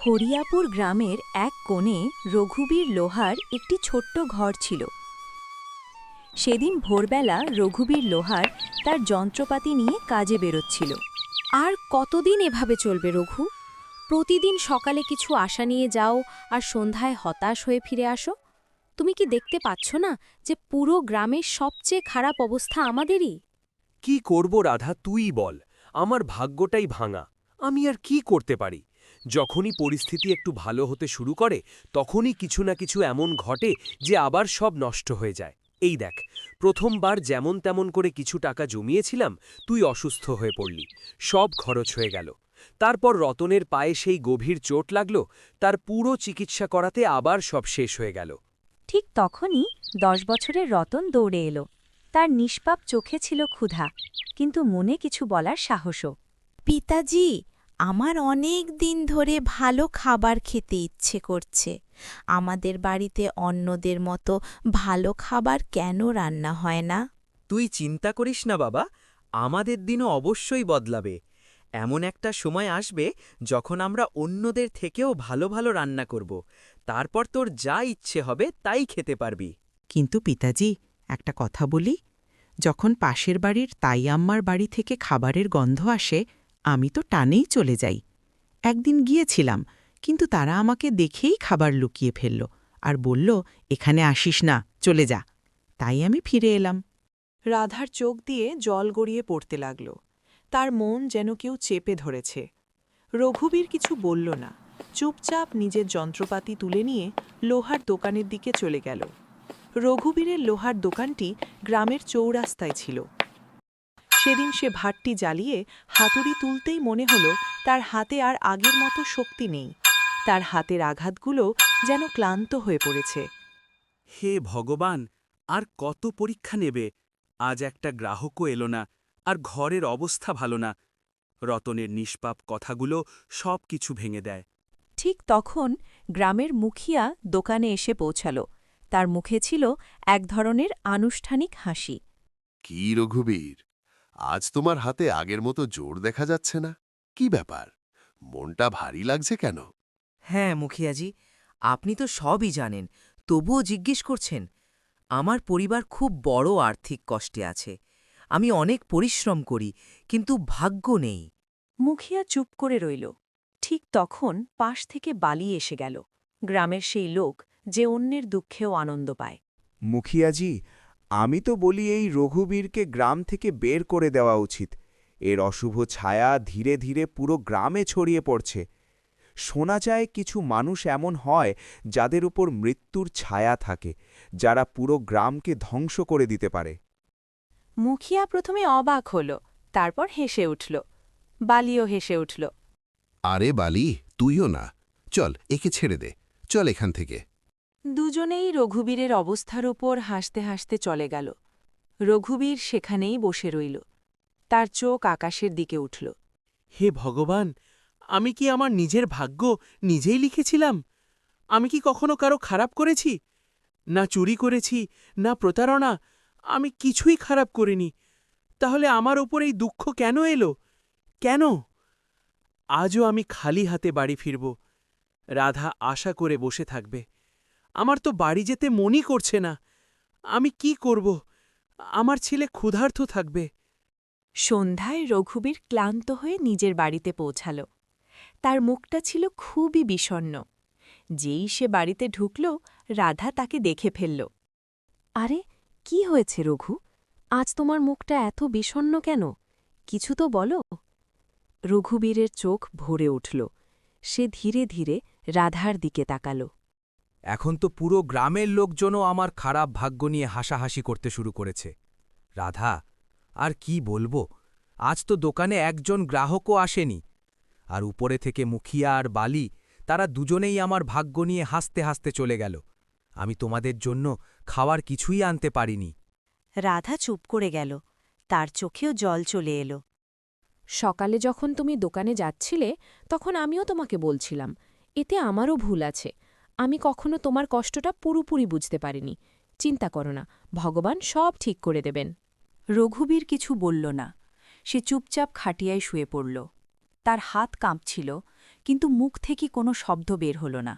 হরিয়াপুর গ্রামের এক কোণে রঘুবীর লোহার একটি ছোট্ট ঘর ছিল। সেদিন ভোরবেলা রঘুবীর লোহার তার যন্ত্রপাতি নিয়ে কাজে বেরোচ্ছিল। আর কতদিন এভাবে চলবে রঘু? প্রতিদিন সকালে কিছু আশা নিয়ে যাও আর সন্ধ্যায় হতাশ হয়ে ফিরে আসো। তুমি কি দেখতে পাচ্ছ না যে পুরো গ্রামের সবচেয়ে খারাপ অবস্থা আমাদেরই? কি করব রাধা, তুই বল। আমার ভাগ্যটাই ভাঙা। আমি আর কি করতে পারি? যখনই পরিস্থিতি একটু ভালো হতে শুরু করে তখনই কিছু না কিছু এমন ঘটে যে আবার সব নষ্ট হয়ে যায়। এই দেখ, প্রথমবার যেমন তেমন করে কিছু টাকা জমিয়েছিলাম, তুই অসুস্থ হয়ে পড়লি, সব খরচ হয়ে গেল। তারপর রতনের পায়ে সেই গভীর চোট লাগল, তার পুরো চিকিৎসা করাতে আবার সব শেষ হয়ে গেল। ঠিক তখনই 10 বছরের রতন দৌড়ে এলো। তার নিষ্পাপ চোখে ছিল ক্ষুধা, কিন্তু মনে কিছু বলার সাহসও। পিতাজি, আমার অনেক দিন ধরে ভালো খাবার খেতে ইচ্ছে করছে। আমাদের বাড়িতে অন্যদের মতো ভালো খাবার কেন রান্না হয় না? তুই চিন্তা করিস না বাবা, আমাদের দিনও অবশ্যই বদলাবে। এমন একটা সময় আসবে যখন আমরা অন্যদের থেকেও ভালো ভালো রান্না করব। তারপর তোর যা ইচ্ছে হবে তাই খেতে পারবি। কিন্তু পিতাজি, একটা কথা বলি, যখন পাশের বাড়ির তাই আম্মার বাড়ি থেকে খাবারের গন্ধ আসে, আমি তো টানেই চলে যাই। একদিন গিয়েছিলাম, কিন্তু তারা আমাকে দেখেই খাবার লুকিয়ে ফেলল আর বলল, এখানে আসিস না, চলে যা। তাই আমি ফিরে এলাম। রাধার চোখ দিয়ে জল গড়িয়ে পড়তে লাগল। তার মন যেন কেউ চেপে ধরেছে। রঘুবীর কিছু বলল না, চুপচাপ নিজের যন্ত্রপাতি তুলে নিয়ে লোহার দোকানের দিকে চলে গেল। রঘুবীরের লোহার দোকানটি গ্রামের চৌরাস্তায় ছিল। সেদিন সে ভাতটি জ্বালিয়ে হাতুড়ি তুলতেই মনে হল তার হাতে আর আগের মতো শক্তি নেই। তার হাতের আঘাতগুলো যেন ক্লান্ত হয়ে পড়েছে। হে ভগবান, আর কত পরীক্ষা নেবে? আজ একটা গ্রাহকও এলো না, আর ঘরের অবস্থা ভালো না। রতনের নিষ্পাপ কথাগুলো সব কিছু ভেঙে দেয়। ঠিক তখন গ্রামের মুখিয়া দোকানে এসে পৌঁছাল। তার মুখে ছিল এক ধরনের আনুষ্ঠানিক হাসি। কি রঘুবীর, আজ তোমার হাতে আগের মতো জোর দেখা যাচ্ছে না। কি ব্যাপার, মনটা ভারী লাগছে কেন? হ্যাঁ মুখিয়াজি, আপনি তো সবই জানেন, তবুও জিজ্ঞেস করছেন। আমার পরিবার খুব বড় আর্থিক কষ্টে আছে। আমি অনেক পরিশ্রম করি, কিন্তু ভাগ্য নেই। মুখিয়া চুপ করে রইল। ঠিক তখন পাশ থেকে বালি এসে গেল, গ্রামের সেই লোক যে অন্যের দুঃখেও আনন্দ পায়। মুখিয়াজি, আমি তো বলি এই রঘুবীরকে গ্রাম থেকে বের করে দেওয়া উচিত। এর অশুভ ছায়া ধীরে ধীরে পুরো গ্রামে ছড়িয়ে পড়ছে। শোনা যায় কিছু মানুষ এমন হয় যাদের উপর মৃত্যুর ছায়া থাকে, যারা পুরো গ্রামকে ধ্বংস করে দিতে পারে। মুখিয়া প্রথমে অবাক হল, তারপর হেসে উঠল। বালিও হেসে উঠল। আরে বালি, তুইও না, চল একে ছেড়ে দে, চল এখান থেকে। দুজনেই রঘুবীরের অবস্থার উপর হাসতে হাসতে চলে গেল। রঘুবীর সেখানেই বসে রইল। তার চোখ আকাশের দিকে উঠল। হে ভগবান, আমি কি আমার নিজের ভাগ্য নিজেই লিখেছিলাম? আমি কি কখনো কারো খারাপ করেছি? না চুরি করেছি, না প্রতারণা, আমি কিছুই খারাপ করিনি। তাহলে আমার ওপর এই দুঃখ কেন এলো? কেন? আজও আমি খালি হাতে বাড়ি ফিরব। রাধা আশা করে বসে থাকবে। আমার তো বাড়ি যেতে মনই করছে না। আমি কি করব? আমার ছেলে ক্ষুধার্ত থাকবে। সন্ধ্যায় রঘুবীর ক্লান্ত হয়ে নিজের বাড়িতে পৌঁছাল। তার মুখটা ছিল খুবই বিষণ্ণ। যেই সে বাড়িতে ঢুকল, রাধা তাকে দেখে ফেলল। আরে, কি হয়েছে রঘু? আজ তোমার মুখটা এত বিষণ্ণ কেন? কিছু তো বলো। রঘুবীরের চোখ ভরে উঠল। সে ধীরে ধীরে রাধার দিকে তাকাল। এখন তো পুরো গ্রামের লোকজনও আমার খারাপ ভাগ্য নিয়ে হাসাহাসি করতে শুরু করেছে। রাধা, আর কি বলবো, আজ তো দোকানে একজন গ্রাহকও আসেনি। আর উপরে থেকে মুখিয়া আর বালি, তারা দুজনেই আমার ভাগ্য নিয়ে হাসতে হাসতে চলে গেল। আমি তোমাদের জন্য খাওয়ার কিছুই আনতে পারিনি। রাধা চুপ করে গেল। তার চোখেও জল চলে এলো। সকালে যখন তুমি দোকানে যাচ্ছিলে, তখন আমিও তোমাকে বলছিলাম, এতে আমারও ভুল আছে। আমি কখনো তোমার কষ্টটা পুরোপুরি বুঝতে পারিনি। চিন্তা করো না, ভগবান সব ঠিক করে দেবেন। রঘুবীর কিছু বলল না। সে চুপচাপ খাটিয়ায় শুয়ে পড়ল। তার হাত কাঁপছিল, কিন্তু মুখ থেকে কোনো শব্দ বের হল না